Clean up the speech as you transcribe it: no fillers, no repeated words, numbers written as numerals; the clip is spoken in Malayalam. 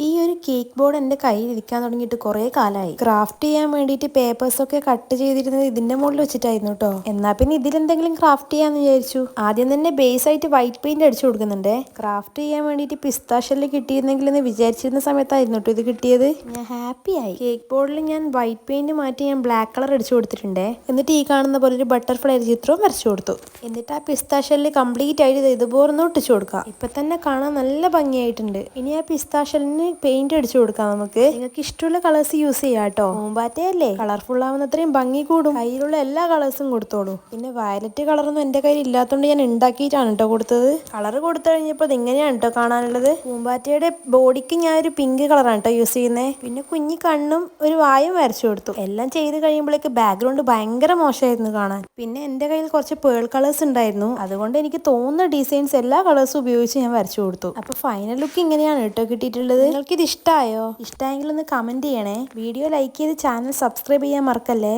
ഈ ഒരു കേക്ക് ബോർഡ് എൻ്റെ കയ്യിൽ ഇരിക്കാൻ തുടങ്ങിയിട്ട് കുറേ കാലമായി. ക്രാഫ്റ്റ് ചെയ്യാൻ വേണ്ടിയിട്ട് പേപ്പേഴ്സൊക്കെ കട്ട് ചെയ്തിരുന്നത് ഇതിന്റെ മുകളിൽ വെച്ചിട്ടായിരുന്നു കേട്ടോ. എന്നാൽ പിന്നെ ഇതിലെന്തെങ്കിലും ക്രാഫ്റ്റ് ചെയ്യാന്ന് വിചാരിച്ചു. ആദ്യം തന്നെ ബേസ് ആയിട്ട് വൈറ്റ് പെയിന്റ് അടിച്ചു കൊടുക്കുന്നുണ്ട്. ക്രാഫ്റ്റ് ചെയ്യാൻ വേണ്ടിയിട്ട് പിസ്താഷ്യല് കിട്ടിയിരുന്നെങ്കിൽ എന്ന് വിചാരിച്ചിരുന്ന സമയത്തായിരുന്നു കേട്ടോ ഇത് കിട്ടിയത്. ഞാൻ ഹാപ്പി ആയി. കേക്ക് ബോർഡിൽ ഞാൻ വൈറ്റ് പെയിന്റ് മാറ്റി ഞാൻ ബ്ലാക്ക് കളർ അടിച്ചു കൊടുത്തിട്ടുണ്ട്. എന്നിട്ട് ഈ കാണുന്ന പോലെ ഒരു ബട്ടർഫ്ലൈ ചിത്രവും വരച്ചു കൊടുത്തു. എന്നിട്ട് ആ പിസ്താഷ്യല് കംപ്ലീറ്റ് ആയിട്ട് ഇതുപോലെ ഒന്ന് ഒട്ടിച്ചു കൊടുക്കാം. ഇപ്പൊ തന്നെ കാണാൻ നല്ല ഭംഗിയായിട്ടുണ്ട്. ഇനി ആ പിസ്താഷ്യലിന് പെയിന്റ് അടിച്ചു കൊടുക്കാം നമുക്ക്. നിങ്ങൾക്ക് ഇഷ്ടമുള്ള കളേഴ്സ് യൂസ് ചെയ്യാം കേട്ടോ. പൂമ്പാറ്റയല്ലേ, കളർഫുൾ ആവുന്നത്രയും ഭംഗി കൂടും. കയ്യിലുള്ള എല്ലാ കളേഴ്സും കൊടുത്തോളൂ. പിന്നെ വയലറ്റ് കളറൊന്നും എന്റെ കയ്യിൽ ഇല്ലാത്തതുകൊണ്ട് ഞാൻ ഉണ്ടാക്കിയിട്ടാണ് കേട്ടോ കൊടുത്തത്. കളർ കൊടുത്തു കഴിഞ്ഞപ്പോൾ ഇത് ഇങ്ങനെയാണ് കേട്ടോ കാണാനുള്ളത്. പൂമ്പാറ്റയുടെ ബോഡിക്ക് ഞാൻ ഒരു പിങ്ക് കളറാണ് കേട്ടോ യൂസ് ചെയ്യുന്നത്. പിന്നെ കുഞ്ഞി കണ്ണും ഒരു വായും വരച്ചു കൊടുത്തു. എല്ലാം ചെയ്ത് കഴിയുമ്പോഴേക്ക് ബാക്ക്ഗ്രൗണ്ട് ഭയങ്കര മോശമായിരുന്നു കാണാൻ. പിന്നെ എന്റെ കയ്യിൽ കുറച്ച് പേൾ കളേഴ്സ് ഉണ്ടായിരുന്നു. അതുകൊണ്ട് എനിക്ക് തോന്നുന്ന ഡിസൈൻസ് എല്ലാ കളേഴ്സും ഉപയോഗിച്ച് ഞാൻ വരച്ചു കൊടുത്തു. അപ്പൊ ഫൈനൽ ലുക്ക് ഇങ്ങനെയാണ് കേട്ടോ കിട്ടിയിട്ടുള്ളത്. നിങ്ങൾക്ക് ഇത് ഇഷ്ടമായോ? ഇഷ്ടമായെങ്കിൽ ഒന്ന് കമന്റ് ചെയ്യണേ. വീഡിയോ ലൈക്ക് ചെയ്ത് ചാനൽ സബ്സ്ക്രൈബ് ചെയ്യാൻ മറക്കല്ലേ.